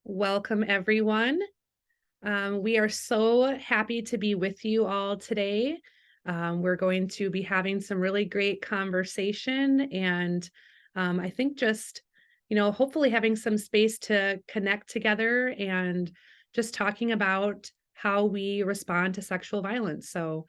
Welcome, everyone. We are so happy to be with you all today. We're going to be having some really great conversation and I think just, hopefully having some space to connect together and just talking about how we respond to sexual violence. So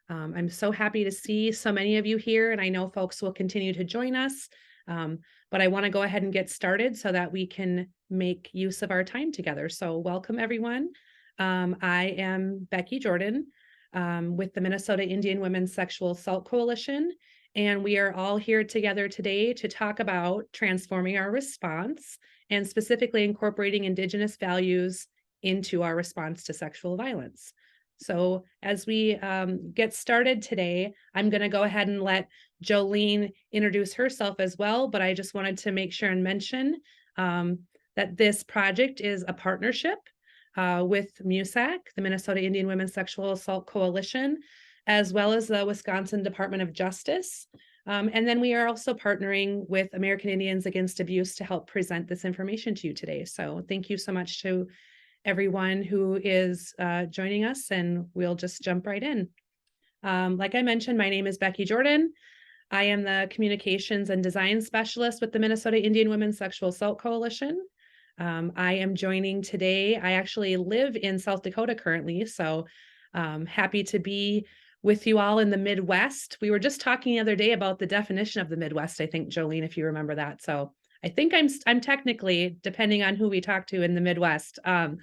I'm so happy to see so many of you here, and I know folks will continue to join us. But I want to go ahead and get started so that we can make use of our time together. So welcome, everyone. I am Becky Jordan with the Minnesota Indian Women's Sexual Assault Coalition, and we are all here together today to talk about transforming our response and specifically incorporating Indigenous values into our response to sexual violence. So as we get started today, I'm going to go ahead and let Jolene introduce herself as well, but I just wanted to make sure and mention that this project is a partnership with MUSAC, the Minnesota Indian Women's Sexual Assault Coalition, as well as the Wisconsin Department of Justice. And then we are also partnering with American Indians Against Abuse to help present this information to you today. So thank you so much to everyone who is joining us, and we'll just jump right in. Like I mentioned, my name is Becky Jordan. I am the Communications and Design Specialist with the Minnesota Indian Women's Sexual Assault Coalition. I am joining today. I actually live in South Dakota currently, so happy to be with you all in the Midwest. We were just talking the other day about the definition of the Midwest, I think, Jolene, if you remember that. So I think I'm technically, depending on who we talk to, in the Midwest. But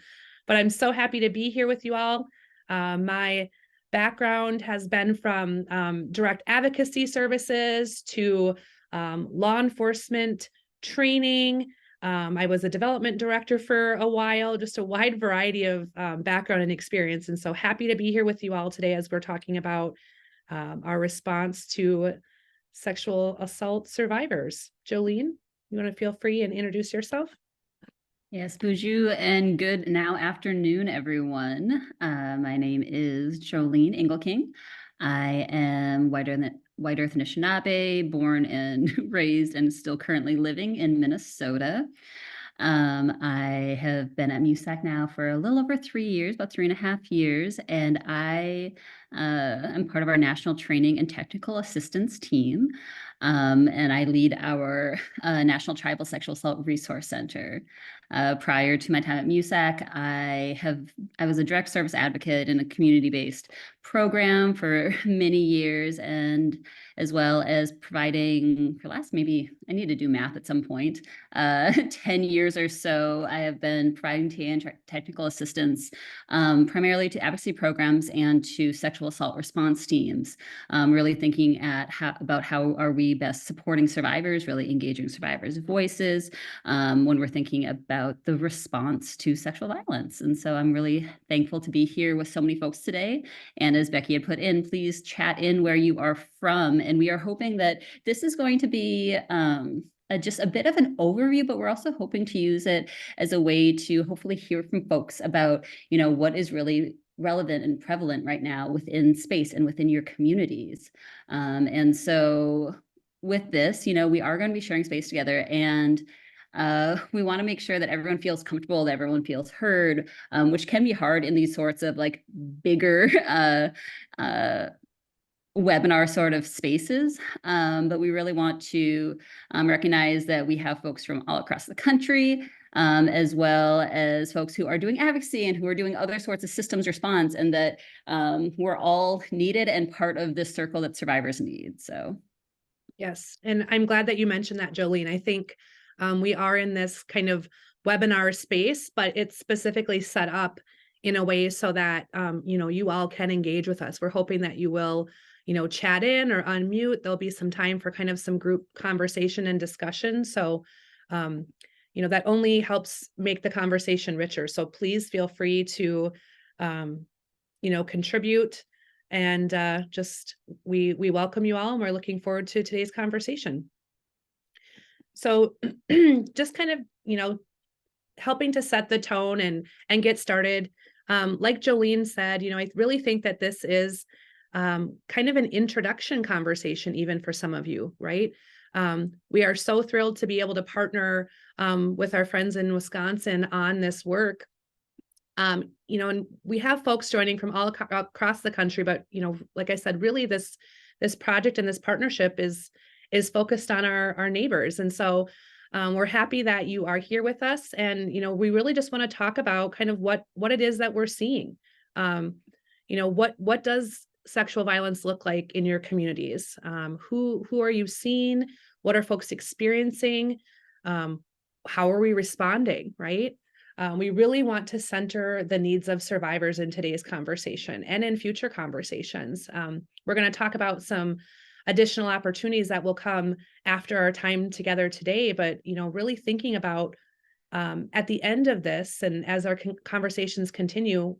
I'm so happy to be here with you all. My background has been from direct advocacy services to law enforcement training. I was a development director for a while, just a wide variety of background and experience. And so happy to be here with you all today as we're talking about our response to sexual assault survivors. Jolene, you want to feel free and introduce yourself? Yes, bonjour and good now afternoon, everyone. My name is Jolene Engelking. I am White Earth Anishinaabe, born and raised and still currently living in Minnesota. I have been at MUSAC now for a little over 3 years, about 3.5 years, and I am part of our National Training and Technical Assistance team. And I lead our National Tribal Sexual Assault Resource Center. Prior to my time at MUSAC, I was a direct service advocate in a community-based program for many years, and as well as providing, for last maybe, I need to do math at some point, 10 years or so, I have been providing TA and technical assistance primarily to advocacy programs and to sexual assault response teams, really thinking at about how are we best supporting survivors, really engaging survivors' voices when we're thinking about the response to sexual violence. And so I'm really thankful to be here with so many folks today. And as Becky had put in, please chat in where you are from. And we are hoping that this is going to be just a bit of an overview, but we're also hoping to use it as a way to hopefully hear from folks about, what is really relevant and prevalent right now within space and within your communities. And so with this, we are going to be sharing space together, and we want to make sure that everyone feels comfortable, that everyone feels heard, which can be hard in these sorts of like bigger webinar sort of spaces, but we really want to recognize that we have folks from all across the country, as well as folks who are doing advocacy and who are doing other sorts of systems response, and that we're all needed and part of this circle that survivors need. So, yes, and I'm glad that you mentioned that, Jolene. I think we are in this kind of webinar space, but it's specifically set up in a way so that you all can engage with us. We're hoping that you will chat in or unmute. There'll be some time for kind of some group conversation and discussion. So, that only helps make the conversation richer. So please feel free to, contribute, and just we welcome you all, and we're looking forward to today's conversation. So just kind of, helping to set the tone and get started. Like Jolene said, I really think that this is kind of an introduction conversation, even for some of you, right? We are so thrilled to be able to partner with our friends in Wisconsin on this work. And we have folks joining from all across the country, but like I said, really this project and this partnership is focused on our neighbors. And so we're happy that you are here with us. And we really just want to talk about kind of what it is that we're seeing. What does sexual violence look like in your communities? Who are you seeing? What are folks experiencing? How are we responding, right? We really want to center the needs of survivors in today's conversation and in future conversations. We're going to talk about some additional opportunities that will come after our time together today, but really thinking about at the end of this and as our conversations continue,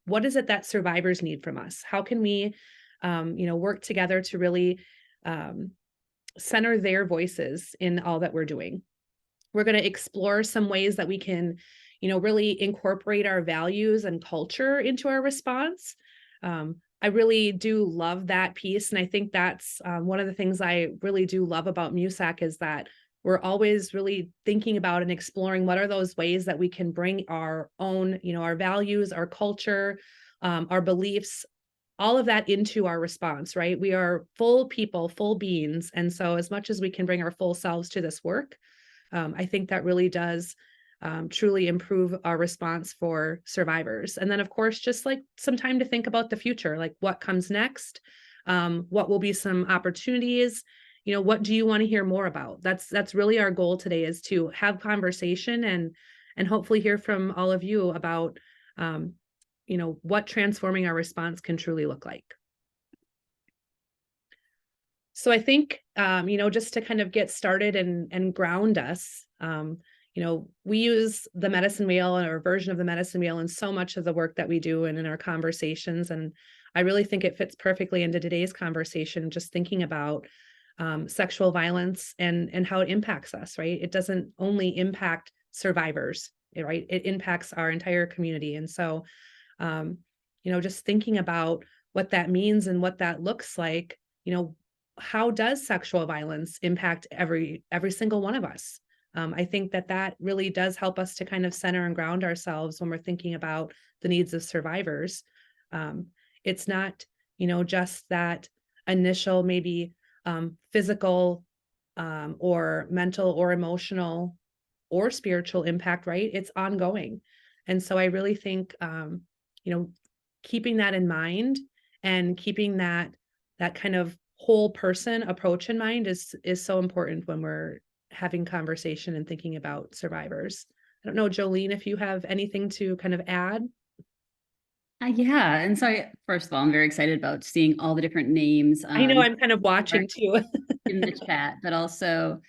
what is it that survivors need from us? How can we work together to really center their voices in all that we're doing? We're going to explore some ways that we can, really incorporate our values and culture into our response. I really do love that piece. And I think that's one of the things I really do love about MUSAC is that we're always really thinking about and exploring what are those ways that we can bring our own, our values, our culture, our beliefs, all of that into our response, right? We are full people, full beings. And so as much as we can bring our full selves to this work, I think that really does truly improve our response for survivors. And then, of course, just like some time to think about the future, like what comes next, what will be some opportunities, what do you want to hear more about? That's really our goal today, is to have conversation and hopefully hear from all of you about what transforming our response can truly look like. So I think, just to kind of get started and ground us, we use the medicine wheel or a version of the medicine wheel in so much of the work that we do and in our conversations. And I really think it fits perfectly into today's conversation, just thinking about sexual violence and how it impacts us, right? It doesn't only impact survivors, right? It impacts our entire community. And so, just thinking about what that means and what that looks like, how does sexual violence impact every single one of us? I think that really does help us to kind of center and ground ourselves when we're thinking about the needs of survivors. It's not, just that initial maybe physical or mental or emotional or spiritual impact, right? It's ongoing. And so I really think, keeping that in mind and keeping that kind of whole person approach in mind is so important when we're having conversation and thinking about survivors. I don't know, Jolene, if you have anything to kind of add. Yeah. And so, first of all, I'm very excited about seeing all the different names I know I'm kind of watching too. in the chat, but also,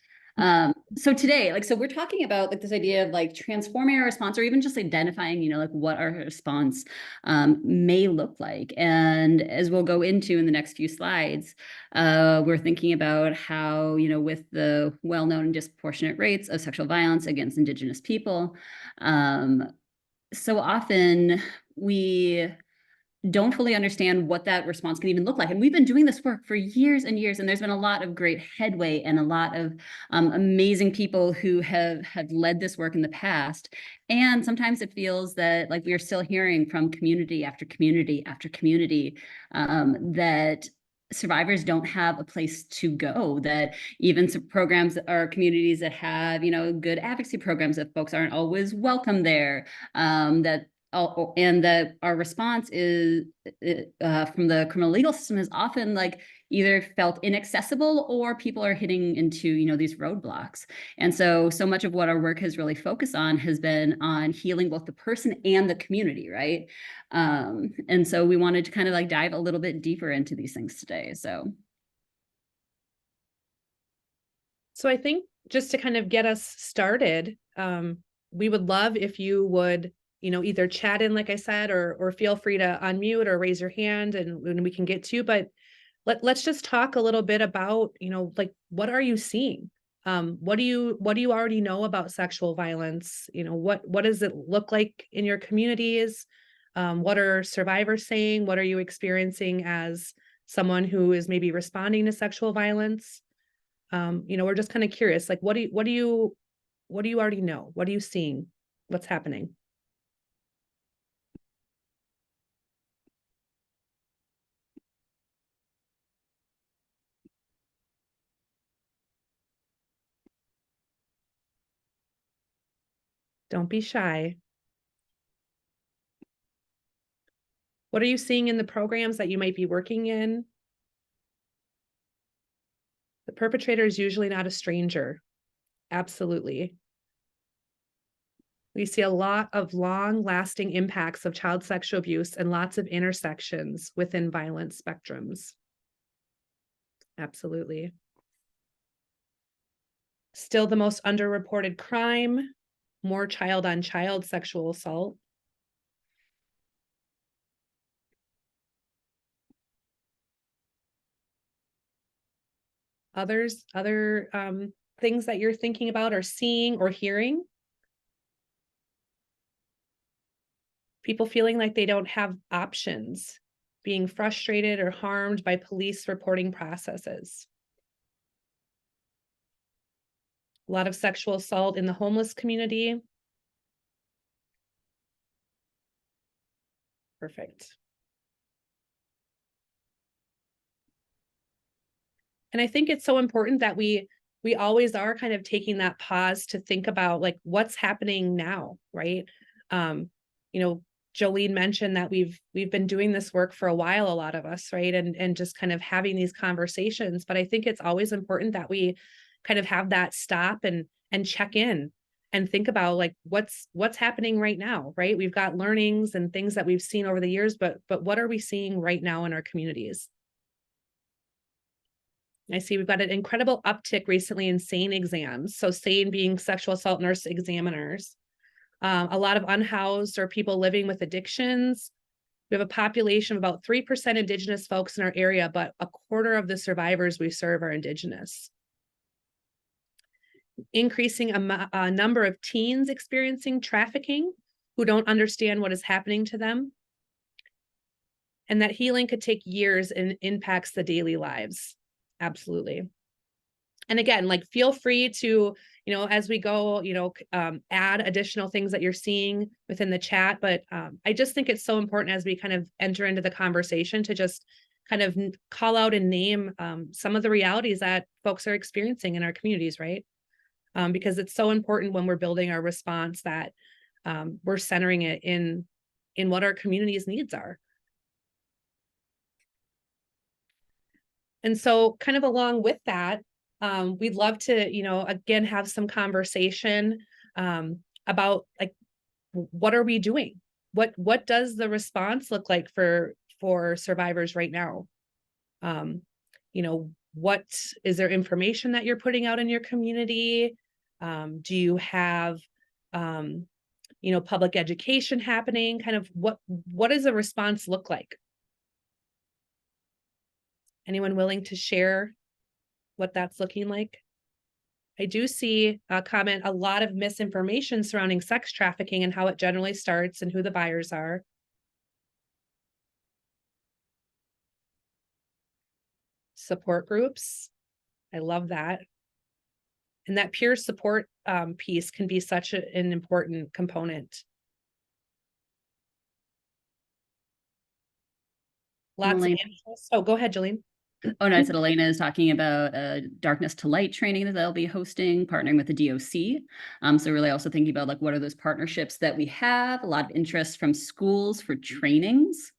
so today, so we're talking about this idea of transforming our response, or even just identifying, what our response may look like. And as we'll go into in the next few slides, we're thinking about how, with the well-known and disproportionate rates of sexual violence against Indigenous people, so often we don't fully understand what that response can even look like. And we've been doing this work for years and years, and there's been a lot of great headway and a lot of amazing people who have led this work in the past. And sometimes it feels that we are still hearing from community after community after community that survivors don't have a place to go, that even some programs or communities that have, good advocacy programs, that folks aren't always welcome there, and that our response is from the criminal legal system is often either felt inaccessible, or people are hitting into these roadblocks. And so much of what our work has really focused on has been on healing both the person and the community, right? And so we wanted to kind of dive a little bit deeper into these things today. So I think just to kind of get us started, we would love if you would either chat in, like I said, or feel free to unmute or raise your hand and we can get to you. But let's just talk a little bit about, what are you seeing? What do you already know about sexual violence? What does it look like in your communities? What are survivors saying? What are you experiencing as someone who is maybe responding to sexual violence? We're just kind of curious, like, what do you already know? What are you seeing? What's happening? Don't be shy. What are you seeing in the programs that you might be working in? The perpetrator is usually not a stranger. Absolutely. We see a lot of long-lasting impacts of child sexual abuse and lots of intersections within violence spectrums. Absolutely. Still the most underreported crime, more child-on-child sexual assault. Other things that you're thinking about or seeing or hearing? People feeling like they don't have options, being frustrated or harmed by police reporting processes. A lot of sexual assault in the homeless community. Perfect. And I think it's so important that we always are kind of taking that pause to think about like what's happening now, right? Um, you know, Jolene mentioned that we've been doing this work for a while, a lot of us, right? And just kind of having these conversations. But I think it's always important that we kind of have that stop and check in and think about like what's happening right now, right? We've got learnings and things that we've seen over the years, but what are we seeing right now in our communities? I see we've got an incredible uptick recently in SANE exams. So SANE being sexual assault nurse examiners. A lot of unhoused or people living with addictions. We have a population of about 3% Indigenous folks in our area, but a quarter of the survivors we serve are Indigenous. Increasing a number of teens experiencing trafficking who don't understand what is happening to them. And that healing could take years and impacts the daily lives. Absolutely. And again, like feel free to, as we go, add additional things that you're seeing within the chat. But I just think it's so important as we kind of enter into the conversation to just kind of call out and name some of the realities that folks are experiencing in our communities, right? Because it's so important when we're building our response that we're centering it in what our community's needs are. And so kind of along with that, we'd love to, again, have some conversation about like, what are we doing? What does the response look like for survivors right now? What is there information that you're putting out in your community? Do you have, public education happening? Kind of what does a response look like? Anyone willing to share what that's looking like? I do see a comment, a lot of misinformation surrounding sex trafficking and how it generally starts and who the buyers are. Support groups. I love that. And that peer support piece can be such an important component. Lots of interest. Oh, go ahead, Jolene. Oh, no, I said Elena is talking about a Darkness to Light training that they'll be hosting, partnering with the DOC. So really also thinking about like, what are those partnerships that we have? A lot of interest from schools for trainings.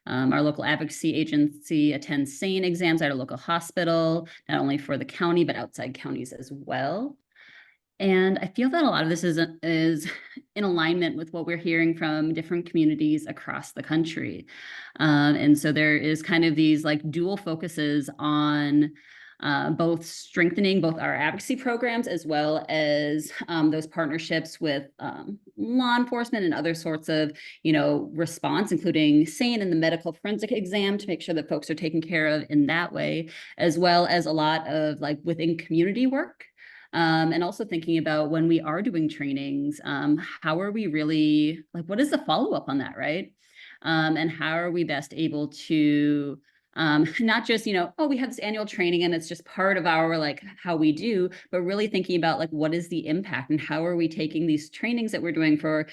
Our local advocacy agency attends SANE exams at a local hospital, not only for the county, but outside counties as well. And I feel that a lot of this is in alignment with what we're hearing from different communities across the country. And so there is kind of these like dual focuses on both strengthening both our advocacy programs as well as those partnerships with law enforcement and other sorts of, response, including SANE and the medical forensic exam to make sure that folks are taken care of in that way, as well as a lot of like within community work. And also thinking about when we are doing trainings, how are we really, like, what is the follow-up on that, right? And how are we best able to not just, oh, we have this annual training and it's just part of our like how we do, but really thinking about like what is the impact and how are we taking these trainings that we're doing for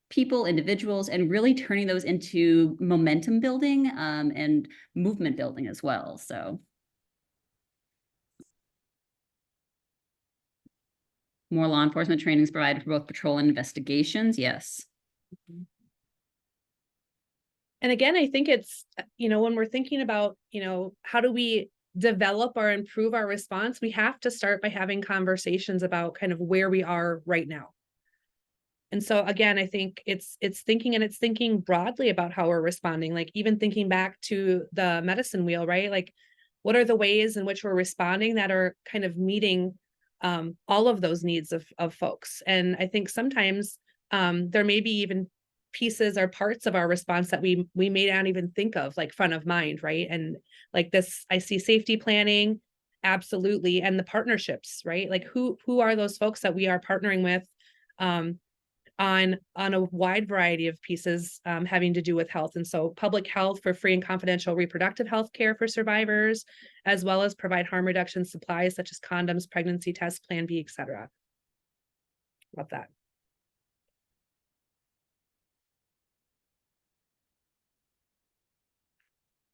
people, individuals, and really turning those into momentum building and movement building as well. So more law enforcement trainings provided for both patrol and investigations. Yes. And again, I think it's, when we're thinking about, how do we develop or improve our response, we have to start by having conversations about kind of where we are right now. And so again, I think it's thinking broadly about how we're responding, like even thinking back to the medicine wheel, right? Like, what are the ways in which we're responding that are kind of meeting all of those needs of folks? And I think sometimes there may be even pieces or parts of our response that we may not even think of, like front of mind, right? And like this, I see safety planning, absolutely, and the partnerships, right? Like who are those folks that we are partnering with? On a wide variety of pieces having to do with health. And so public health for free and confidential reproductive health care for survivors, as well as provide harm reduction supplies such as condoms, pregnancy tests, Plan B, et cetera. Love that.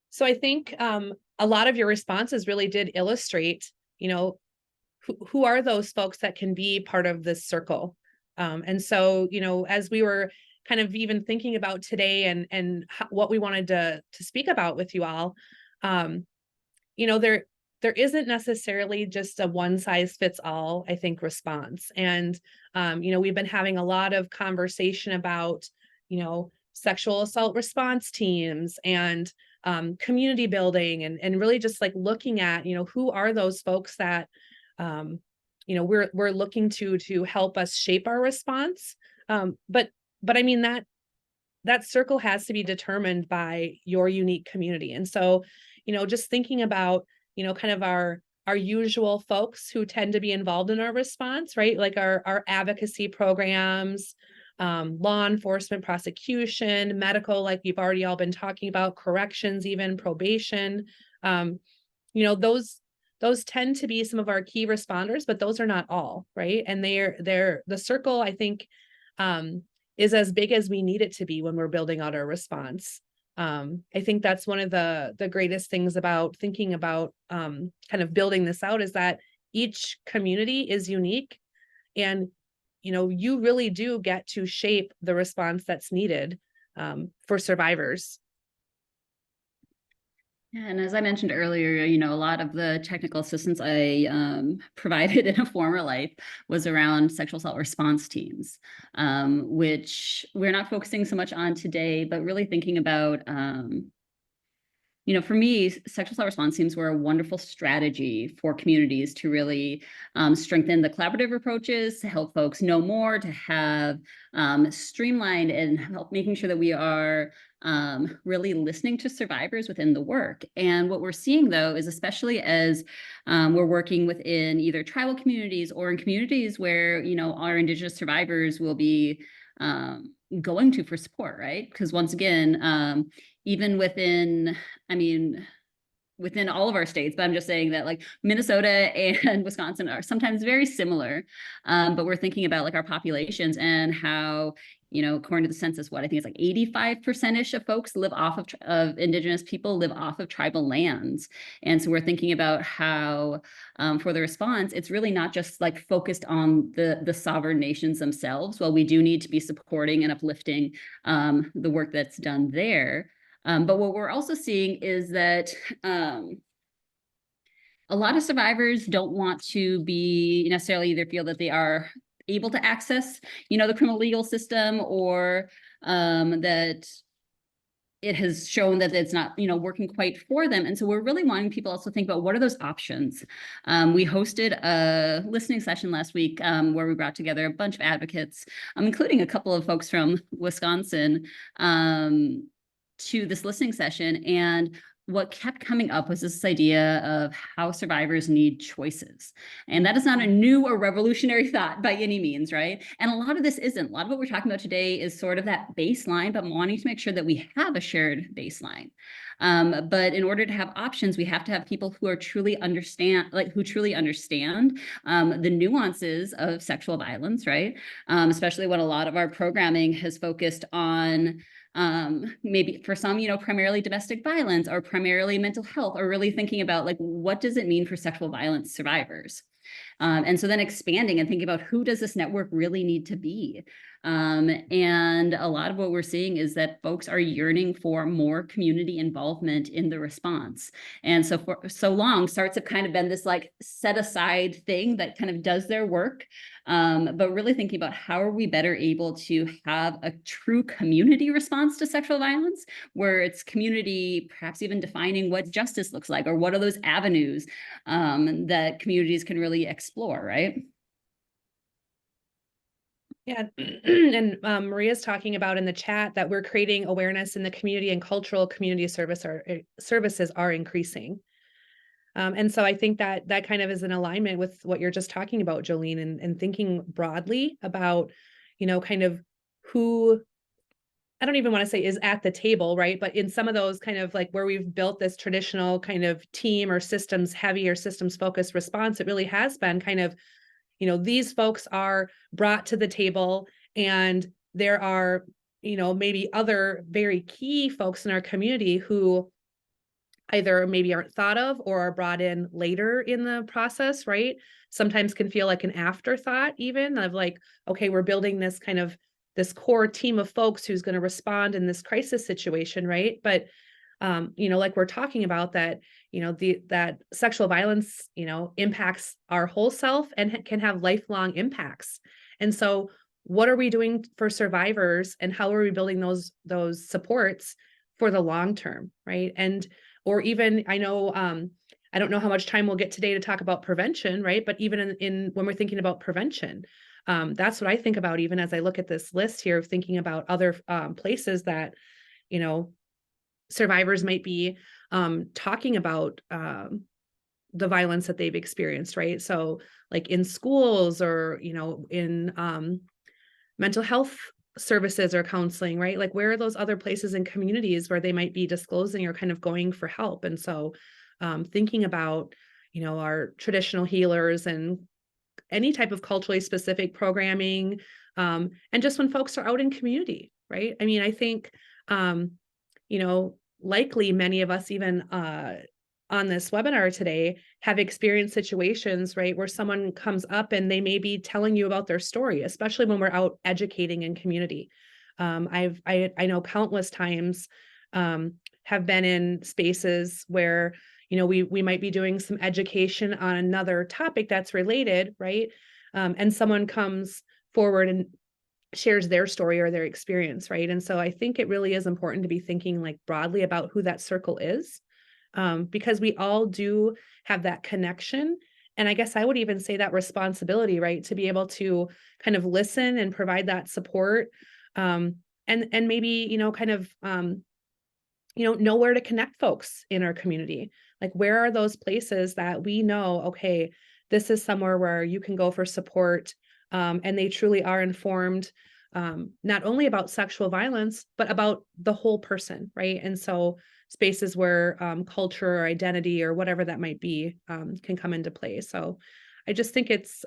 So I think a lot of your responses really did illustrate, who are those folks that can be part of this circle. And so, as we were kind of even thinking about today and what we wanted to speak about with you all, there isn't necessarily just a one size fits all, I think, response. And, we've been having a lot of conversation about, sexual assault response teams and community building and really just like looking at, who are those folks that, we're looking to help us shape our response. But I mean that circle has to be determined by your unique community. And so, just thinking about, kind of our usual folks who tend to be involved in our response, right? Like our advocacy programs, law enforcement, prosecution, medical, like we've already all been talking about, corrections, even probation. Those tend to be some of our key responders, but those are not all, right? And they're the circle, I think, is as big as we need it to be when we're building out our response. I think that's one of the greatest things about thinking about kind of building this out is that each community is unique, and you really do get to shape the response that's needed for survivors. Yeah, and as I mentioned earlier, a lot of the technical assistance I provided in a former life was around sexual assault response teams, which we're not focusing so much on today, but really thinking about for me, sexual assault response teams were a wonderful strategy for communities to really strengthen the collaborative approaches, to help folks know more, to have streamlined and help making sure that we are really listening to survivors within the work. And what we're seeing, though, is especially as we're working within either tribal communities or in communities where, our Indigenous survivors will be going to for support, right? Because once again, even within all of our states, but I'm just saying that like Minnesota and Wisconsin are sometimes very similar, but we're thinking about like our populations and how, according to the census, what I think it's like 85%-ish of folks live off of Indigenous people live off of tribal lands. And so we're thinking about how for the response, it's really not just like focused on the sovereign nations themselves. While we do need to be supporting and uplifting the work that's done there. But what we're also seeing is that a lot of survivors don't want to be necessarily either feel that they are able to access, the criminal legal system, or that it has shown that it's not, working quite for them. And so we're really wanting people also think about what are those options. We hosted a listening session last week where we brought together a bunch of advocates, including a couple of folks from Wisconsin, to this listening session. And what kept coming up was this idea of how survivors need choices. And that is not a new or revolutionary thought by any means, right? And a lot of this isn't. A lot of what we're talking about today is sort of that baseline, but wanting to make sure that we have a shared baseline. But in order to have options, we have to have people who truly understand the nuances of sexual violence, right? Especially when a lot of our programming has focused on maybe for some, primarily domestic violence or primarily mental health, or really thinking about like, what does it mean for sexual violence survivors? And so then expanding and thinking about who does this network really need to be? And a lot of what we're seeing is that folks are yearning for more community involvement in the response. And so for so long, SARTs have kind of been this like set aside thing that kind of does their work. But really thinking about how are we better able to have a true community response to sexual violence, where it's community perhaps even defining what justice looks like, or what are those avenues that communities can really explore, right? Yeah, and Maria's talking about in the chat that we're creating awareness in the community, and cultural community services are increasing. And so I think that that kind of is in alignment with what you're just talking about, Jolene, and thinking broadly about, kind of who, I don't even want to say is at the table, right? But in some of those kind of like where we've built this traditional kind of team or systems heavy or systems focused response, it really has been kind of, these folks are brought to the table, and there are, maybe other very key folks in our community who either maybe aren't thought of or are brought in later in the process, right? Sometimes can feel like an afterthought, even of like, okay, we're building this kind of this core team of folks who's going to respond in this crisis situation, right? But like we're talking about that, that sexual violence, impacts our whole self and can have lifelong impacts. And so what are we doing for survivors, and how are we building those supports for the long term, right? And or even I know I don't know how much time we'll get today to talk about prevention, right? But even in when we're thinking about prevention, that's what I think about even as I look at this list here of thinking about other places that, you know, survivors might be talking about the violence that they've experienced, right? So like in schools or, in mental health services or counseling, right? Like where are those other places in communities where they might be disclosing or kind of going for help? And so thinking about, our traditional healers and any type of culturally specific programming, and just when folks are out in community, right? I mean, I think, likely many of us even on this webinar today have experienced situations, right, where someone comes up and they may be telling you about their story, especially when we're out educating in community. I know countless times have been in spaces where we might be doing some education on another topic that's related, right? And someone comes forward and shares their story or their experience, right? And so I think it really is important to be thinking like broadly about who that circle is, because we all do have that connection. And I guess I would even say that responsibility, right, to be able to kind of listen and provide that support, and maybe kind of know where to connect folks in our community. Like, where are those places that we know, okay, this is somewhere where you can go for support, and they truly are informed, not only about sexual violence, but about the whole person, right? And so spaces where culture or identity or whatever that might be can come into play. So I just think it's,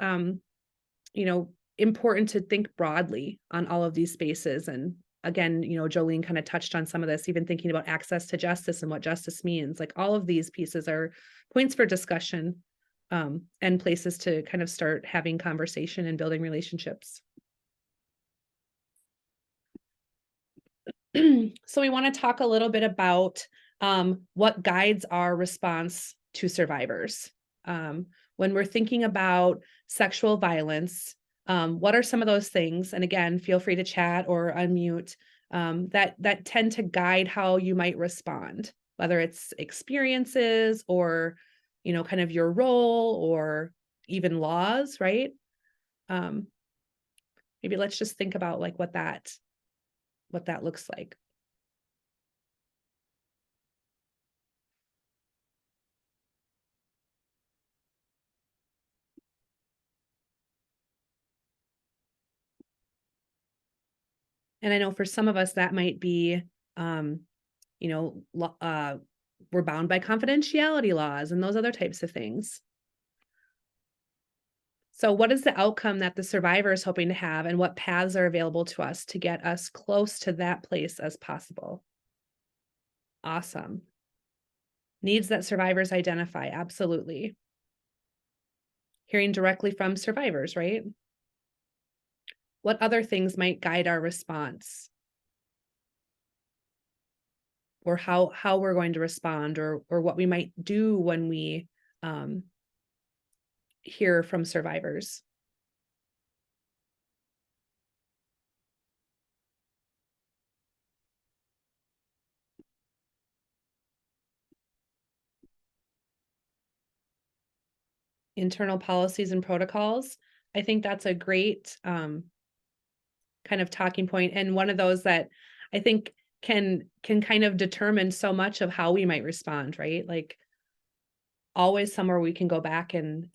important to think broadly on all of these spaces. And again, Jolene kind of touched on some of this, even thinking about access to justice and what justice means. Like all of these pieces are points for discussion, and places to kind of start having conversation and building relationships. So we want to talk a little bit about what guides our response to survivors. When we're thinking about sexual violence, what are some of those things? And again, feel free to chat or unmute, that tend to guide how you might respond, whether it's experiences or, kind of your role or even laws, right? Maybe let's just think about like what that looks like. And I know for some of us that might be, you know, we're bound by confidentiality laws and those other types of things. So, what is the outcome that the survivor is hoping to have, and what paths are available to us to get us close to that place as possible? Awesome. Needs that survivors identify. Absolutely. Hearing directly from survivors, right? What other things might guide our response, or how we're going to respond, or what we might do when we um, hear from survivors? Internal policies and protocols. I think that's a great kind of talking point, and one of those that I think can kind of determine so much of how we might respond, right? Like, always somewhere we can go back and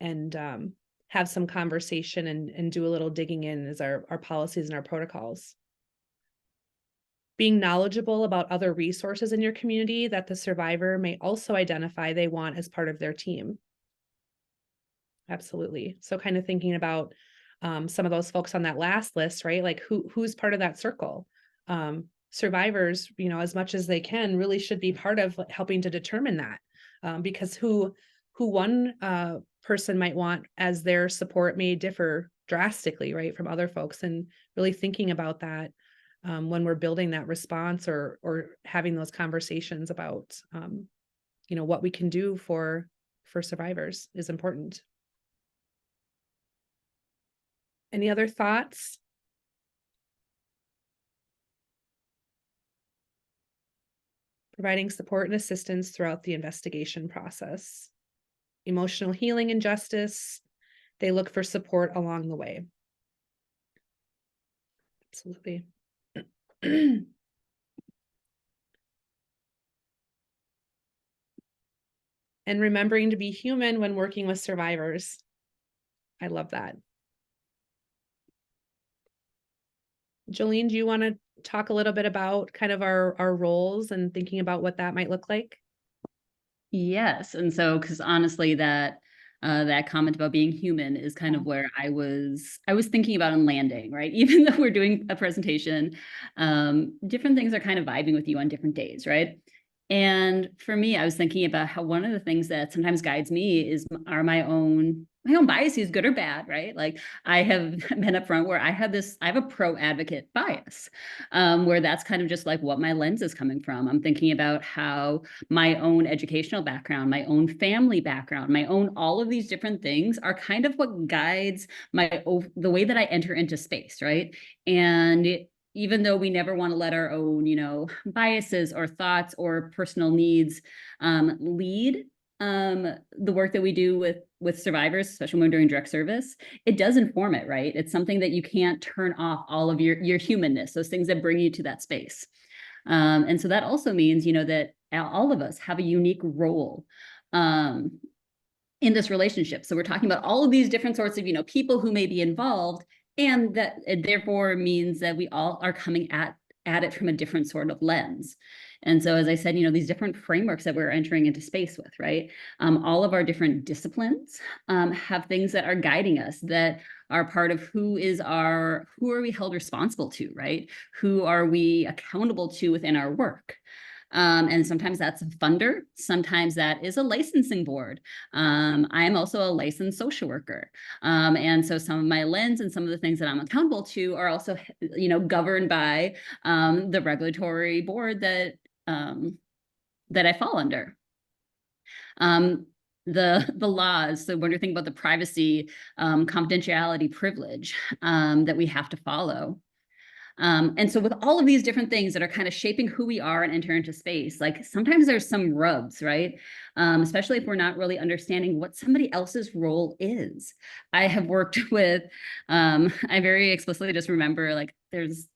have some conversation and do a little digging in is our policies and our protocols. Being knowledgeable about other resources in your community that the survivor may also identify they want as part of their team. Absolutely. So kind of thinking about some of those folks on that last list, right? Like who's part of that circle? Survivors, you know, as much as they can, really should be part of helping to determine that, because who one person might want as their support may differ drastically, right, from other folks, and really thinking about that when we're building that response or having those conversations about you know, what we can do for survivors is important. Any other thoughts? Providing support and assistance throughout the investigation process. Emotional healing and justice. They look for support along the way. Absolutely. And remembering to be human when working with survivors. I love that. Jolene, do you want to talk a little bit about kind of our roles and thinking about what that might look like? Yes, and so because honestly, that comment about being human is kind of Yeah. where I was thinking about in landing, right? Even though we're doing a presentation, different things are kind of vibing with you on different days, right? And for me, I was thinking about how one of the things that sometimes guides me are my own biases, good or bad, right? Like I have been up front where I have a pro advocate bias, where that's kind of just like what my lens is coming from. I'm thinking about how my own educational background, my own family background, my own all of these different things are kind of what guides the way that I enter into space, right? And even though we never want to let our own, biases or thoughts or personal needs lead the work that we do with survivors, especially when we're doing direct service, it does inform it, right? It's something that you can't turn off all of your humanness, those things that bring you to that space. And so that also means, that all of us have a unique role in this relationship. So we're talking about all of these different sorts of, people who may be involved, and that it therefore means that we all are coming at it from a different sort of lens. And so, as I said, these different frameworks that we're entering into space with, right? All of our different disciplines have things that are guiding us, that are part of who are we held responsible to, right? Who are we accountable to within our work? And sometimes that's a funder. Sometimes that is a licensing board. I am also a licensed social worker. And so some of my lens and some of the things that I'm accountable to are also, governed by the regulatory board that I fall under. The laws, so when you're thinking about the privacy, confidentiality, privilege that we have to follow. And so with all of these different things that are kind of shaping who we are and enter into space, like sometimes there's some rubs, right? Especially if we're not really understanding what somebody else's role is. I have worked with, I very explicitly just remember like there's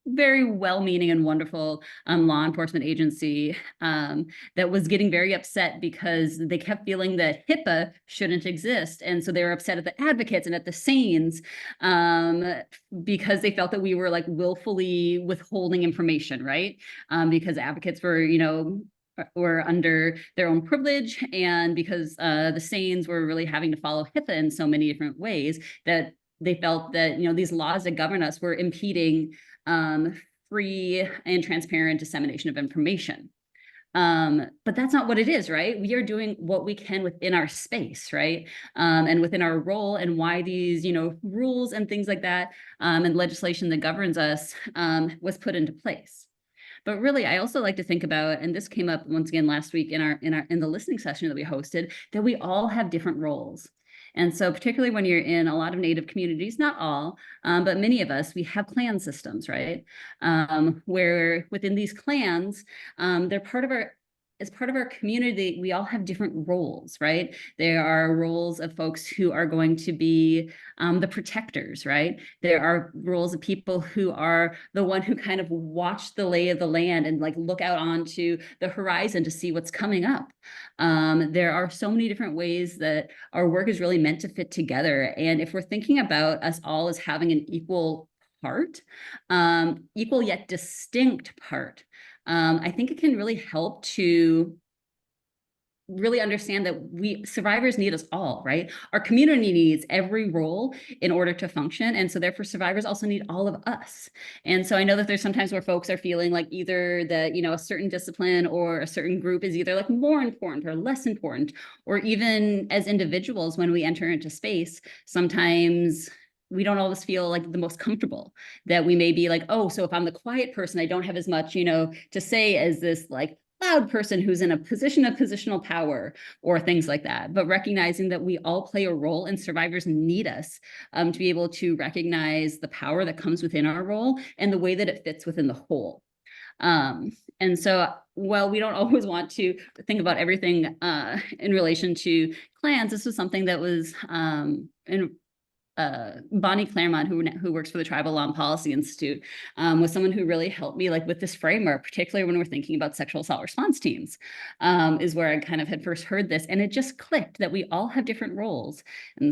very well-meaning and wonderful law enforcement agency that was getting very upset because they kept feeling that HIPAA shouldn't exist. And so they were upset at the advocates and at the SANES because they felt that we were like willfully withholding information, right? Because advocates were under their own privilege, and because the SANES were really having to follow HIPAA in so many different ways, that they felt that these laws that govern us were impeding free and transparent dissemination of information. But that's not what it is, right? We are doing what we can within our space, right? And within our role, and why these, rules and things like that, and legislation that governs us was put into place. But really, I also like to think about, and this came up once again last week in the listening session that we hosted, that we all have different roles. And so particularly when you're in a lot of Native communities, not all, but many of us, we have clan systems, right? Where within these clans, they're as part of our community, we all have different roles, right? There are roles of folks who are going to be the protectors, right? There are roles of people who are the one who kind of watch the lay of the land and like look out onto the horizon to see what's coming up. There are so many different ways that our work is really meant to fit together. And if we're thinking about us all as having an equal part, equal yet distinct part, I think it can really help to really understand that survivors need us all, right? Our community needs every role in order to function. And so therefore survivors also need all of us. And so I know that there's sometimes where folks are feeling like either that, a certain discipline or a certain group is either like more important or less important, or even as individuals, when we enter into space, sometimes we don't always feel like the most comfortable, that we may be like, oh, so if I'm the quiet person, I don't have as much, to say as this like loud person who's in a position of positional power or things like that. But recognizing that we all play a role and survivors need us to be able to recognize the power that comes within our role and the way that it fits within the whole. And so while we don't always want to think about everything in relation to clans, this was something that was Bonnie Claremont, who works for the Tribal Law and Policy Institute, was someone who really helped me like with this framework, particularly when we're thinking about sexual assault response teams, is where I kind of had first heard this. And it just clicked that we all have different roles. And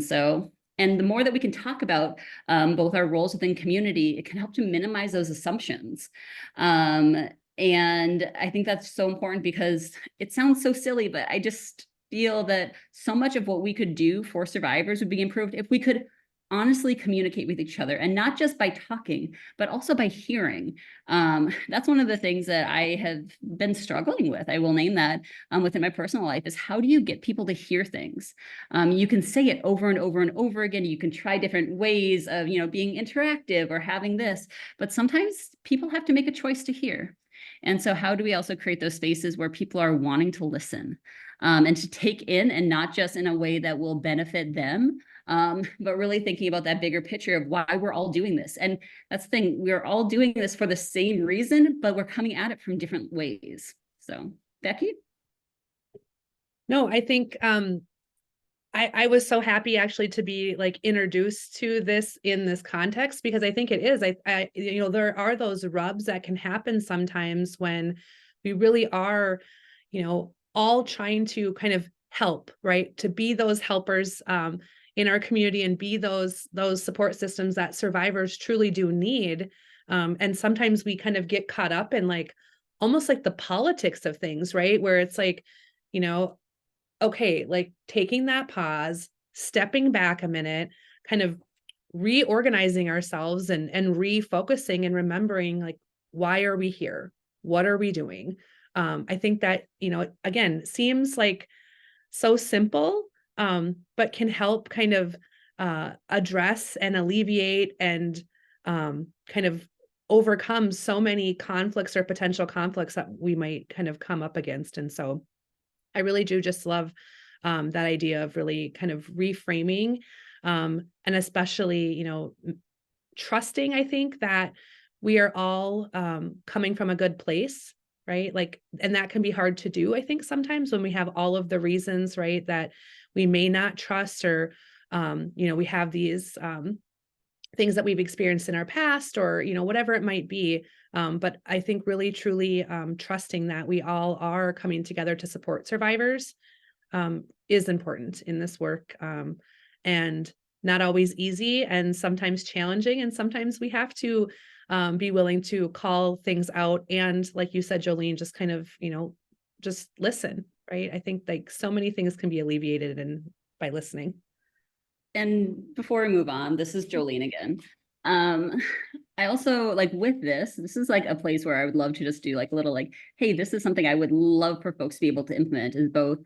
the more that we can talk about both our roles within community, it can help to minimize those assumptions. And I think that's so important because it sounds so silly, but I just feel that so much of what we could do for survivors would be improved if we could honestly communicate with each other, and not just by talking, but also by hearing. That's one of the things that I have been struggling with. I will name that within my personal life, is how do you get people to hear things? You can say it over and over and over again. You can try different ways of, being interactive or having this, but sometimes people have to make a choice to hear. And so how do we also create those spaces where people are wanting to listen and to take in, and not just in a way that will benefit them, but really thinking about that bigger picture of why we're all doing this. And that's the thing, we're all doing this for the same reason, but we're coming at it from different ways. So, Becky? No, I think I was so happy actually to be like introduced to this in this context, because I think it is, there are those rubs that can happen sometimes when we really are, all trying to kind of help, right? To be those helpers in our community and be those support systems that survivors truly do need. And sometimes we kind of get caught up in like almost like the politics of things, right? Where it's like, okay, like taking that pause, stepping back a minute, kind of reorganizing ourselves and refocusing and remembering, like, why are we here? What are we doing? I think that, again, seems like so simple, but can help kind of address and alleviate and kind of overcome so many conflicts or potential conflicts that we might kind of come up against. And so I really do just love that idea of really kind of reframing, and especially, trusting, I think, that we are all coming from a good place, right? Like, and that can be hard to do, I think, sometimes when we have all of the reasons, right, that we may not trust, or, we have these things that we've experienced in our past, or, whatever it might be. But I think really, truly trusting that we all are coming together to support survivors is important in this work. And not always easy, and sometimes challenging. And sometimes we have to be willing to call things out. And like you said, Jolene, just kind of, just listen, right? I think like so many things can be alleviated by listening. And before we move on, this is Jolene again. Um, I also like with this is like a place where I would love to just do like a little like, hey, this is something I would love for folks to be able to implement, is both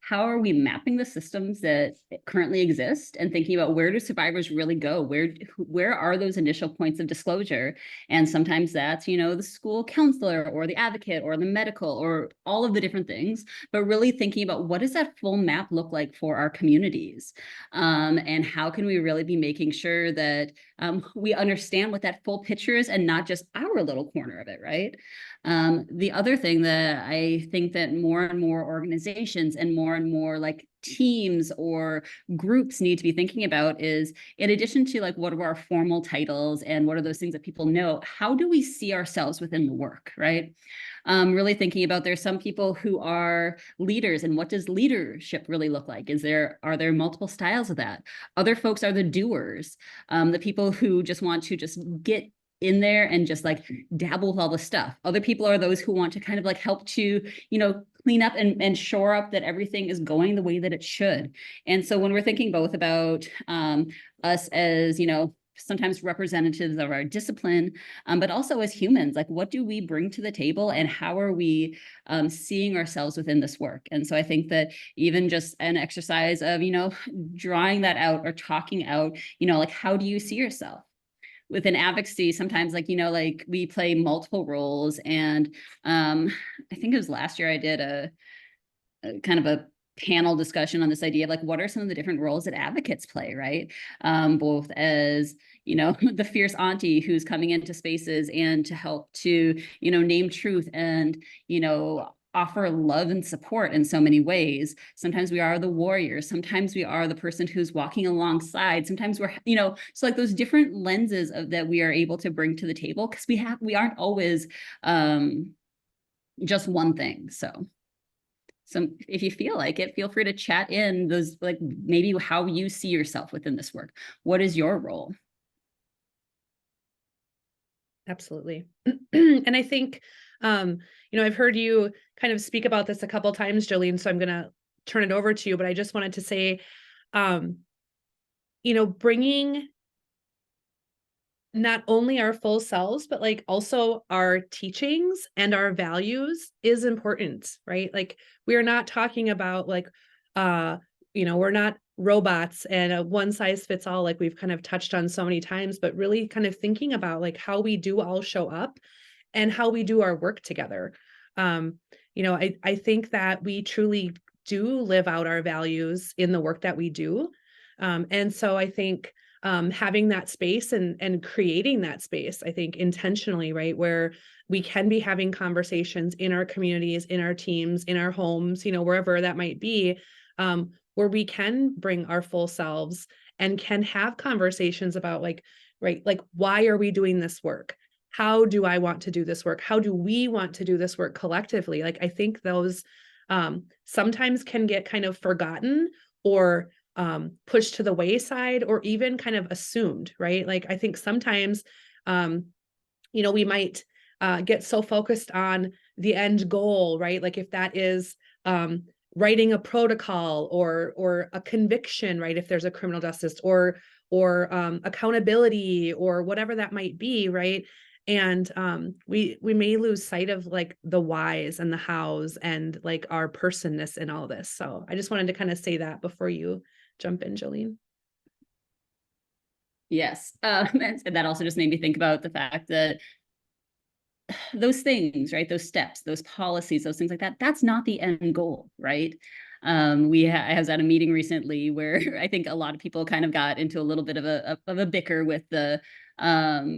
how are we mapping the systems that currently exist and thinking about where do survivors really go? Where are those initial points of disclosure? And sometimes that's, the school counselor or the advocate or the medical or all of the different things, but really thinking about what does that full map look like for our communities? And how can we really be making sure that we understand what that full picture is and not just our little corner of it, right? The other thing that I think that more and more organizations and more like teams or groups need to be thinking about is, in addition to like what are our formal titles and what are those things that people know, how do we see ourselves within the work, right? Really thinking about, there's some people who are leaders, and what does leadership really look like? Are there multiple styles of that? Other folks are the doers, the people who just want to just get in there and just like dabble with all the stuff. Other people are those who want to kind of like help to, clean up and shore up that everything is going the way that it should. And so when we're thinking both about us as, sometimes representatives of our discipline, but also as humans, like what do we bring to the table and how are we seeing ourselves within this work? And so I think that even just an exercise of, drawing that out or talking out, like how do you see yourself? Within advocacy, sometimes like, like we play multiple roles. And I think it was last year I did a kind of a panel discussion on this idea of like, what are some of the different roles that advocates play, right? Both as, the fierce auntie who's coming into spaces and to help to, name truth and, offer love and support in so many ways. Sometimes we are the warriors. Sometimes we are the person who's walking alongside. Sometimes we're, so like those different lenses of that we are able to bring to the table, because we aren't always just one thing. So if you feel like it, feel free to chat in those, like maybe how you see yourself within this work. What is your role? Absolutely. And I think, I've heard you kind of speak about this a couple times, Jolene, so I'm going to turn it over to you, but I just wanted to say, bringing not only our full selves, but like also our teachings and our values is important, right? Like we are not talking about like, we're not robots and a one size fits all, like we've kind of touched on so many times, but really kind of thinking about like how we do all show up and how we do our work together. I think that we truly do live out our values in the work that we do. And so I think having that space and creating that space, I think intentionally, right, where we can be having conversations in our communities, in our teams, in our homes, wherever that might be, where we can bring our full selves and can have conversations about like, right, like, why are we doing this work? How do I want to do this work? How do we want to do this work collectively? Like, I think those sometimes can get kind of forgotten or pushed to the wayside or even kind of assumed, right? Like, I think sometimes, we might get so focused on the end goal, right? Like if that is writing a protocol or a conviction, right? If there's a criminal justice or accountability or whatever that might be, right? And we may lose sight of like the whys and the hows and like our personness in all this. So I just wanted to kind of say that before you jump in, Jolene. Yes. And that also just made me think about the fact that those things, right? Those steps, those policies, those things like that, that's not the end goal, right? I was at a meeting recently where I think a lot of people kind of got into a little bit of a bicker with the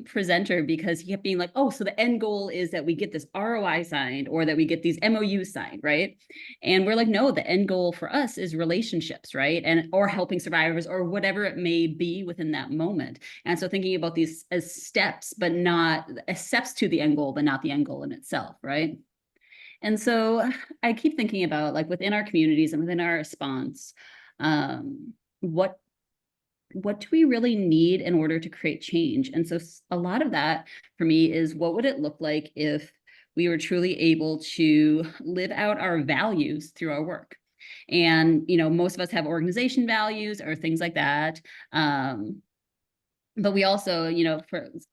presenter, because he kept being like, oh, so the end goal is that we get this ROI signed or that we get these MOU signed, right? And we're like, no, the end goal for us is relationships, right? And or helping survivors or whatever it may be within that moment. And so thinking about these as steps, but not as steps to the end goal, but not the end goal in itself, right? And so I keep thinking about, like, within our communities and within our response, um, what do we really need in order to create change? And so a lot of that for me is, what would it look like if we were truly able to live out our values through our work? And, most of us have organization values or things like that. But we also,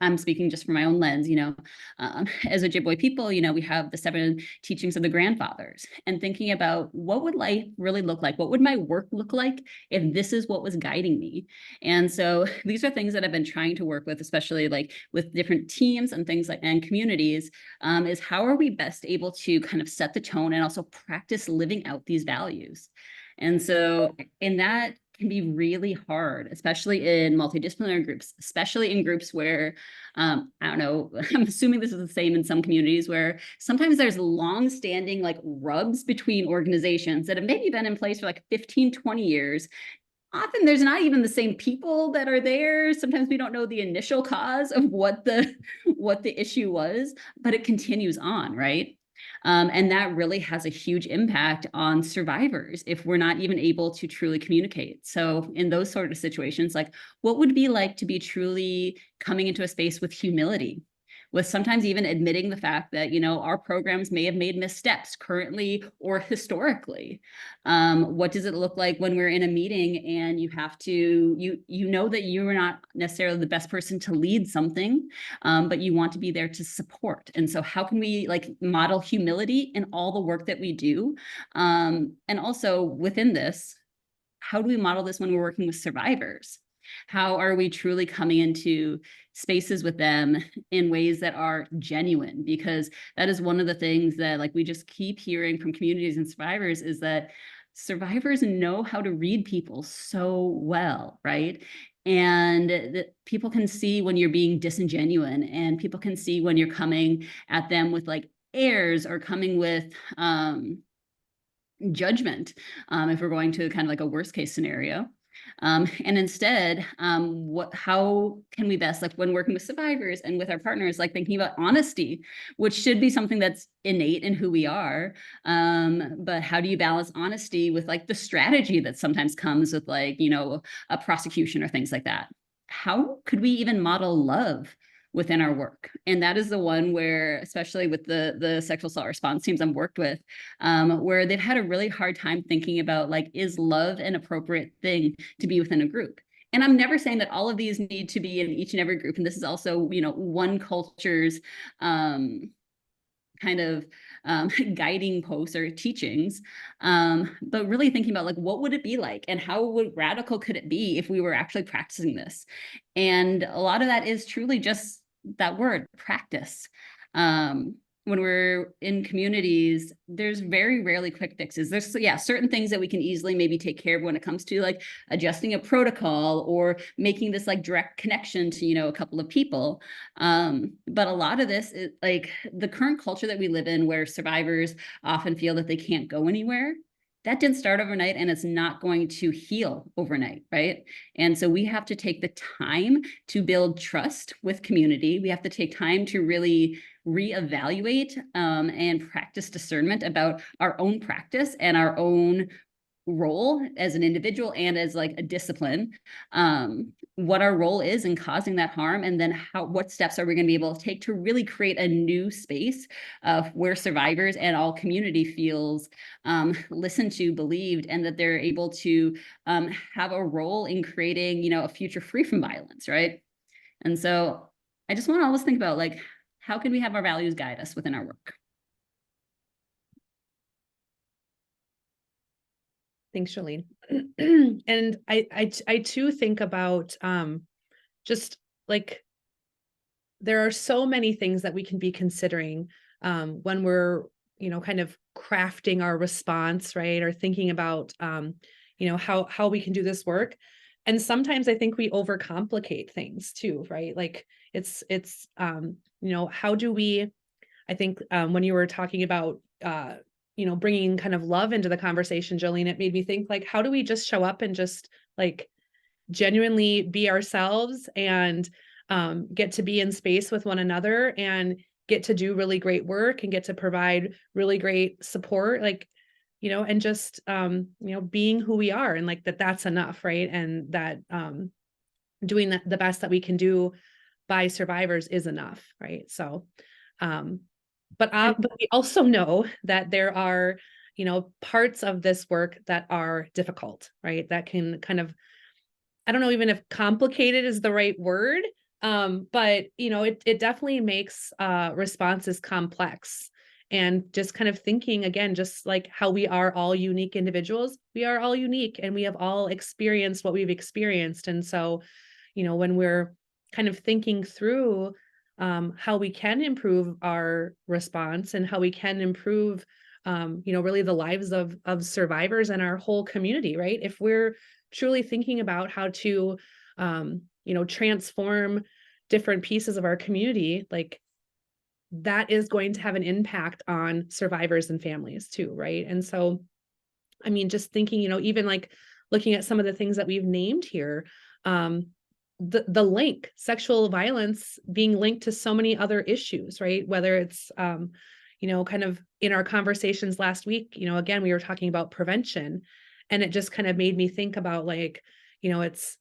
I'm speaking just from my own lens, as Ojibwe people, we have the 7 teachings of the grandfathers, and thinking about what would life really look like? What would my work look like if this is what was guiding me? And so these are things that I've been trying to work with, especially like with different teams and things like, and communities, is how are we best able to kind of set the tone and also practice living out these values? And so in that can be really hard, especially in multidisciplinary groups, especially in groups where, I don't know, I'm assuming this is the same in some communities, where sometimes there's long-standing like rubs between organizations that have maybe been in place for like 15, 20 years. Often there's not even the same people that are there. Sometimes we don't know the initial cause of what the issue was, but it continues on, right? And that really has a huge impact on survivors if we're not even able to truly communicate. So in those sort of situations, like, what would it be like to be truly coming into a space with humility, with sometimes even admitting the fact that, our programs may have made missteps currently or historically? What does it look like when we're in a meeting and you have to, you know that you are not necessarily the best person to lead something, but you want to be there to support? And so how can we like model humility in all the work that we do? And also within this, how do we model this when we're working with survivors? How are we truly coming into spaces with them in ways that are genuine? Because that is one of the things that, like, we just keep hearing from communities and survivors, is that survivors know how to read people so well, right? And that people can see when you're being disingenuine, and people can see when you're coming at them with like airs or coming with judgment, if we're going to kind of like a worst case scenario. And instead, how can we best, like when working with survivors and with our partners, like thinking about honesty, which should be something that's innate in who we are. But how do you balance honesty with like the strategy that sometimes comes with, like, a prosecution or things like that? How could we even model love within our work? And that is the one where, especially with the sexual assault response teams I've worked with, where they've had a really hard time thinking about, like, is love an appropriate thing to be within a group? And I'm never saying that all of these need to be in each and every group. And this is also, one culture's kind of guiding posts or teachings, but really thinking about, like, what would it be like and how radical could it be if we were actually practicing this? And a lot of that is truly just that word, practice. When we're in communities, there's very rarely quick fixes. There's, certain things that we can easily maybe take care of when it comes to like adjusting a protocol or making this like direct connection to, a couple of people. But a lot of this is like the current culture that we live in, where survivors often feel that they can't go anywhere. That didn't start overnight, and it's not going to heal overnight, right? And so we have to take the time to build trust with community. We have to take time to really reevaluate and practice discernment about our own practice and our own role as an individual and as like a discipline, what our role is in causing that harm, and then what steps are we going to be able to take to really create a new space where survivors and all community feels listened to, believed, and that they're able to have a role in creating, a future free from violence, right? And so I just want to always think about, like, how can we have our values guide us within our work? Thanks, Jolene. And I too think about just like there are so many things that we can be considering when we're, kind of crafting our response, right? Or thinking about how we can do this work. And sometimes I think we overcomplicate things too, right? Like how do we, I think when you were talking about, bringing kind of love into the conversation, Jolene, it made me think like, how do we just show up and just like genuinely be ourselves and get to be in space with one another and get to do really great work and get to provide really great support, like, and just, being who we are and like that's enough, right? And that doing the best that we can do by survivors is enough, right? So, um, but we also know that there are, parts of this work that are difficult, right? That can kind of, I don't know even if complicated is the right word, but it definitely makes responses complex. And just kind of thinking again, just like how we are all unique individuals, we are all unique and we have all experienced what we've experienced. And so, when we're kind of thinking through how we can improve our response and how we can improve, really the lives of survivors and our whole community, right? If we're truly thinking about how to, transform different pieces of our community, like that is going to have an impact on survivors and families too, right? And so, I mean, just thinking, even like looking at some of the things that we've named here, um, the link, sexual violence being linked to so many other issues, right? Whether it's, kind of in our conversations last week, again, we were talking about prevention, and it just kind of made me think about like, it's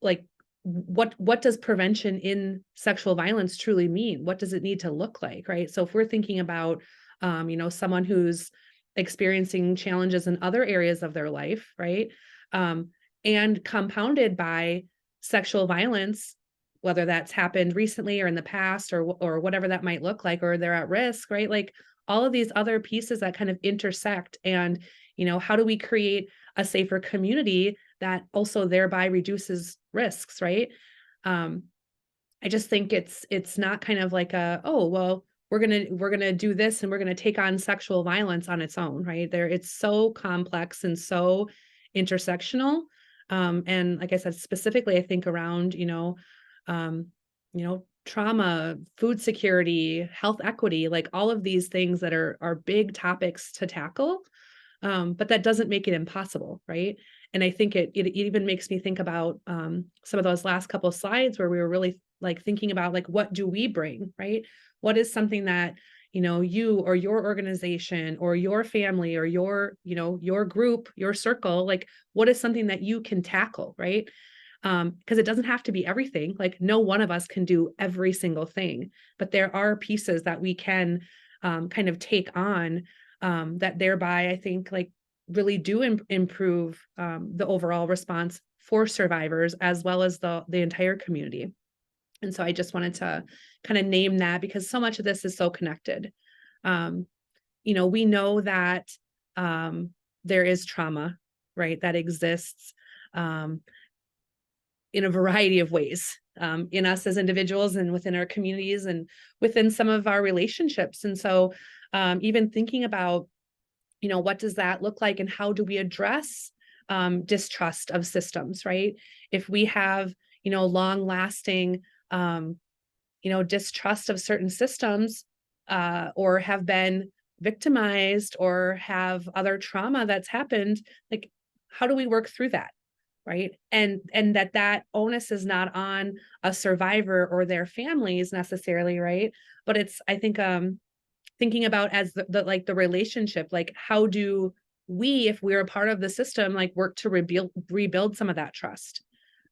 like what does prevention in sexual violence truly mean? What does it need to look like, right? So if we're thinking about someone who's experiencing challenges in other areas of their life, right? And compounded by sexual violence, whether that's happened recently or in the past or whatever that might look like, or they're at risk, right? Like all of these other pieces that kind of intersect. And how do we create a safer community that also thereby reduces risks, right? Um, I just think it's not kind of like a, oh, well, we're gonna do this and we're gonna take on sexual violence on its own, right? It's so complex and so intersectional. And like I said, specifically, I think around, um, trauma, food security, health equity, like all of these things that are big topics to tackle. But that doesn't make it impossible, right? And I think it even makes me think about some of those last couple of slides where we were really like thinking about like what do we bring, right? What is something that you or your organization or your family or your group, your circle, like what is something that you can tackle, right? Because it doesn't have to be everything. Like no one of us can do every single thing, but there are pieces that we can kind of take on that thereby I think like really do improve the overall response for survivors as well as the entire community. And so I just wanted to kind of name that because so much of this is so connected. Um, we know that there is trauma, right, that exists um, in a variety of ways in us as individuals and within our communities and within some of our relationships. And so even thinking about what does that look like and how do we address distrust of systems, right? If we have, long lasting, distrust of certain systems or have been victimized or have other trauma that's happened, like, how do we work through that? Right. And that onus is not on a survivor or their families necessarily, right? But it's, I think, thinking about as the like the relationship, like how do we, if we're a part of the system, like work to rebuild some of that trust.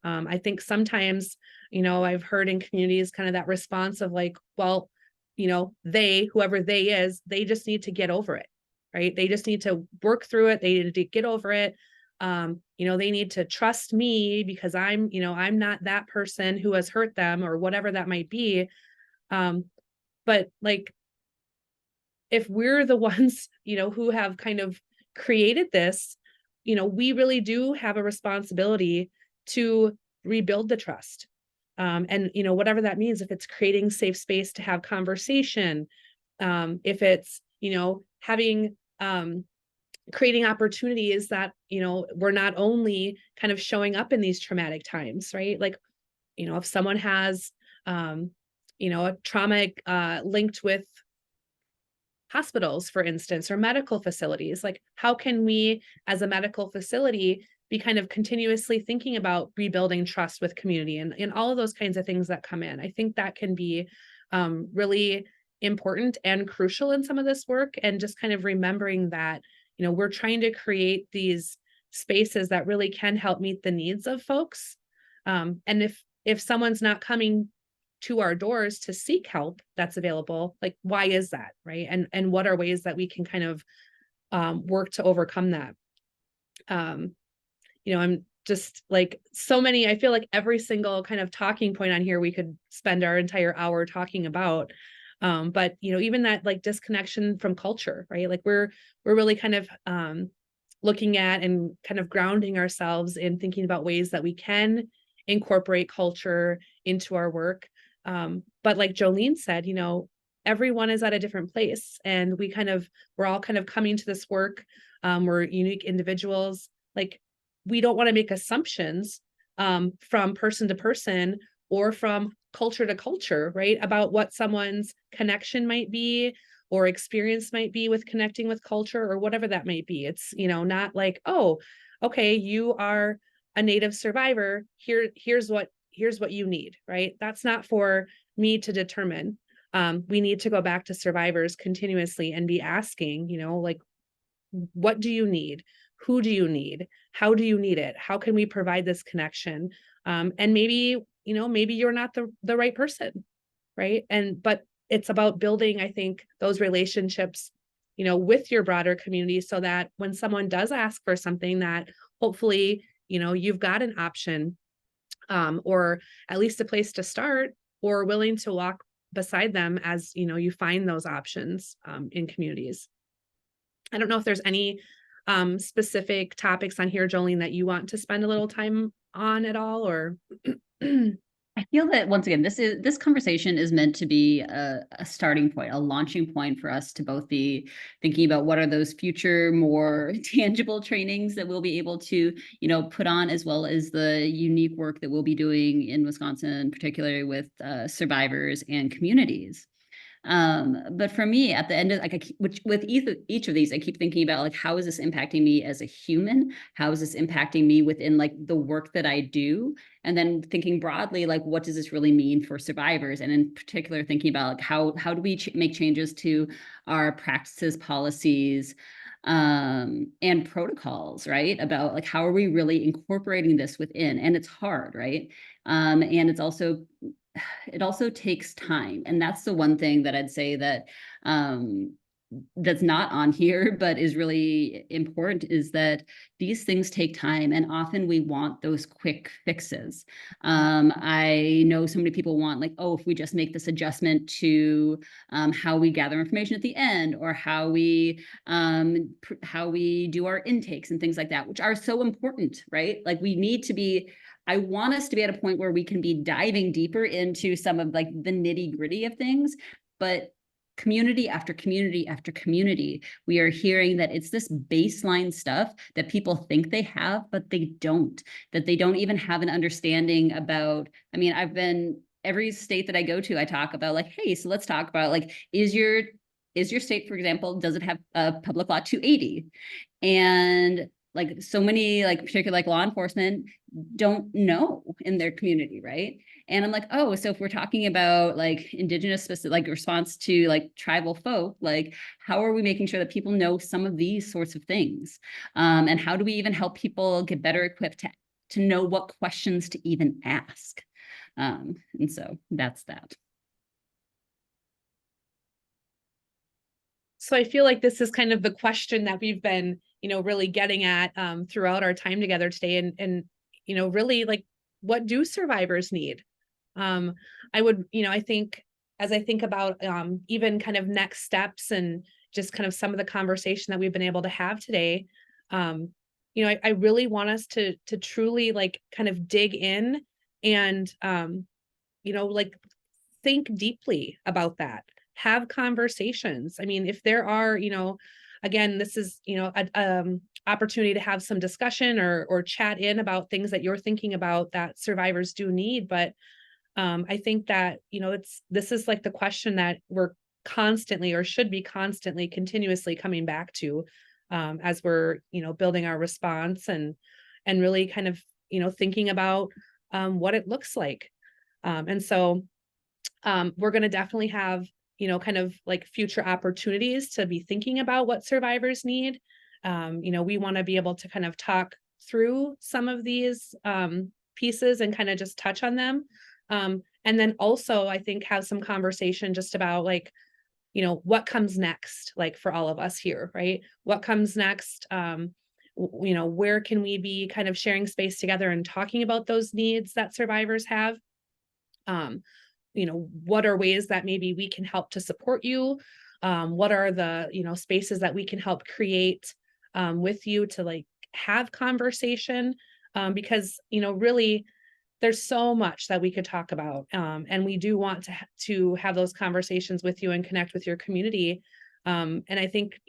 I think sometimes, I've heard in communities kind of that response of like, well, whoever they is, they just need to get over it, right? They just need to work through it. They need to get over it. They need to trust me because I'm not that person who has hurt them or whatever that might be. But like, if we're the ones, who have kind of created this, we really do have a responsibility to rebuild the trust. And, whatever that means, if it's creating safe space to have conversation, if it's, having creating opportunities that, we're not only kind of showing up in these traumatic times, right? Like, if someone has, um, a trauma linked with hospitals, for instance, or medical facilities, like how can we, as a medical facility, be kind of continuously thinking about rebuilding trust with community and all of those kinds of things that come in. I think that can be really important and crucial in some of this work, and just kind of remembering that, we're trying to create these spaces that really can help meet the needs of folks. And if someone's not coming to our doors to seek help that's available, like why is that, right? And what are ways that we can kind of work to overcome that? um I'm just like, so many, I feel like every single kind of talking point on here we could spend our entire hour talking about. But even that, like, disconnection from culture, right? Like we're really kind of looking at and kind of grounding ourselves in thinking about ways that we can incorporate culture into our work. But like Jolene said, everyone is at a different place, and we're all kind of coming to this work. We're unique individuals. Like, we don't want to make assumptions from person to person or from culture to culture, right? About what someone's connection might be or experience might be with connecting with culture or whatever that might be. It's, not like, oh, okay, you are a Native survivor. Here's what you need, right? That's not for me to determine. We need to go back to survivors continuously and be asking, like, what do you need? Who do you need? How do you need it? How can we provide this connection? And maybe you're not the right person, right? But it's about building, I think, those relationships, with your broader community, so that when someone does ask for something, that hopefully, you've got an option, or at least a place to start, or willing to walk beside them as, you find those options in communities. I don't know if there's any specific topics on here, Jolene, that you want to spend a little time on at all, or I feel that once again, this conversation is meant to be a starting point, a launching point for us to both be thinking about what are those future, more tangible trainings that we'll be able to, put on, as well as the unique work that we'll be doing in Wisconsin, particularly with survivors and communities. But for me, at the end of with each of these, I keep thinking about like, how is this impacting me as a human? How is this impacting me within like the work that I do? And then thinking broadly, like, what does this really mean for survivors? And in particular, thinking about like how do we make changes to our practices, policies, and protocols, right? About like, how are we really incorporating this within? And it's hard, right? And it also takes time. And that's the one thing that I'd say that that's not on here, but is really important, is that these things take time. And often we want those quick fixes. I know so many people want like, oh, if we just make this adjustment to how we gather information at the end, or how we do our intakes and things like that, which are so important, right? Like we need to be, I want us to be at a point where we can be diving deeper into some of like the nitty gritty of things, but community after community after community, we are hearing that it's this baseline stuff that people think they have, but they don't, that they don't even have an understanding about. I mean, every state that I go to, I talk about like, hey, so let's talk about like, is your state, for example, does it have a public law 280? And like so many, like particularly like law enforcement don't know in their community, right? And I'm like, oh, so if we're talking about like Indigenous specific, like response to like tribal folk, like how are we making sure that people know some of these sorts of things? And how do we even help people get better equipped to know what questions to even ask? And so that's that. So I feel like this is kind of the question that we've been, really getting at throughout our time together today, and really, like, what do survivors need? I would, I think, as I think about even kind of next steps and just kind of some of the conversation that we've been able to have today, I really want us to truly like kind of dig in and like think deeply about that. Have conversations. I mean, if there are, again, this is, a opportunity to have some discussion or chat in about things that you're thinking about that survivors do need. But I think that, this is like the question that we're constantly or should be constantly continuously coming back to, as we're, building our response and really kind of, thinking about what it looks like. And so we're going to definitely have, kind of like future opportunities to be thinking about what survivors need. We want to be able to kind of talk through some of these pieces and kind of just touch on them. And then also, I think, have some conversation just about like, what comes next, like for all of us here, right? What comes next? Where can we be kind of sharing space together and talking about those needs that survivors have? What are ways that maybe we can help to support you? What are the, spaces that we can help create with you to like have conversation? Because, really, there's so much that we could talk about. And we do want to have those conversations with you and connect with your community. And I think,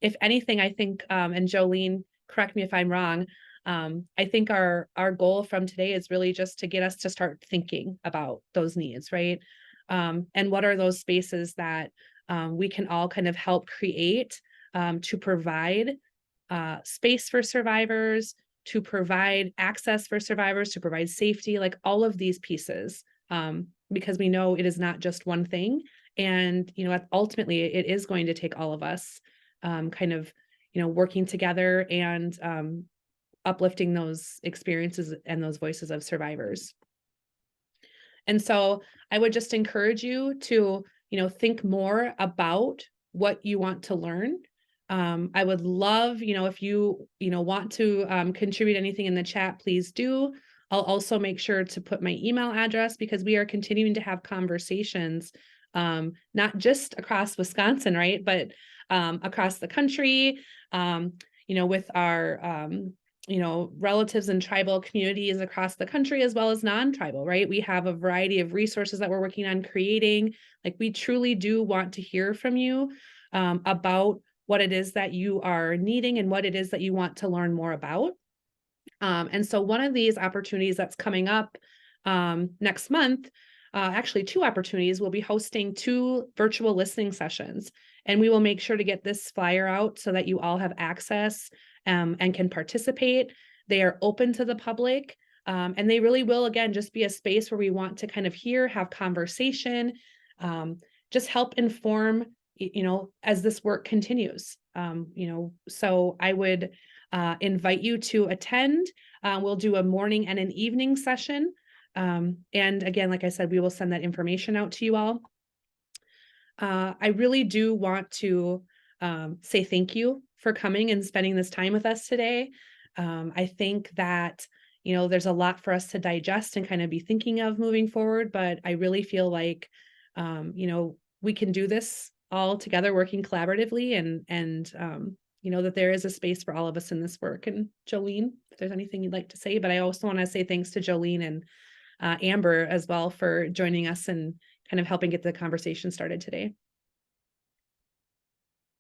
if anything, I think, and Jolene, correct me if I'm wrong, I think our goal from today is really just to get us to start thinking about those needs, right? And what are those spaces that we can all kind of help create to provide space for survivors, to provide access for survivors, to provide safety, like all of these pieces, because we know it is not just one thing. And, ultimately it is going to take all of us kind of, working together and uplifting those experiences and those voices of survivors. And so I would just encourage you to, think more about what you want to learn. I would love, if you, want to contribute anything in the chat, please do. I'll also make sure to put my email address because we are continuing to have conversations, not just across Wisconsin, right? But across the country, with our, relatives and tribal communities across the country, as well as non-tribal, right? We have a variety of resources that we're working on creating. Like, we truly do want to hear from you about what it is that you are needing and what it is that you want to learn more about. And so one of these opportunities that's coming up next month, actually 2 opportunities, we'll be hosting 2 virtual listening sessions. And we will make sure to get this flyer out so that you all have access and can participate. They are open to the public. And they really will, again, just be a space where we want to kind of have conversation, just help inform, as this work continues. So I would invite you to attend. We'll do a morning and an evening session. And again, like I said, we will send that information out to you all. I really do want to say thank you for coming and spending this time with us today. I think that, there's a lot for us to digest and kind of be thinking of moving forward, but I really feel like, we can do this all together working collaboratively and that there is a space for all of us in this work. And Jolene, if there's anything you'd like to say, but I also want to say thanks to Jolene and Amber as well for joining us and kind of helping get the conversation started today.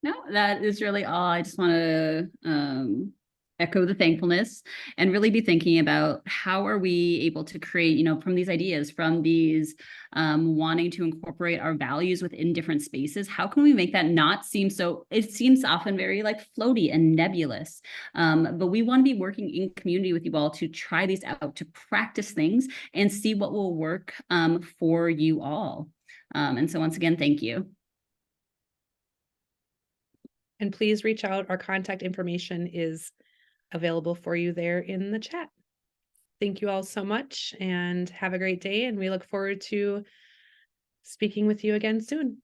No, that is really all. I just want to echo the thankfulness and really be thinking about how are we able to create, from these ideas, from these wanting to incorporate our values within different spaces, how can we make that not seem so, it seems often very like floaty and nebulous, but we want to be working in community with you all to try these out, to practice things and see what will work for you all. And so once again, thank you. And please reach out. Our contact information is available for you there in the chat. Thank you all so much and have a great day. And we look forward to speaking with you again soon.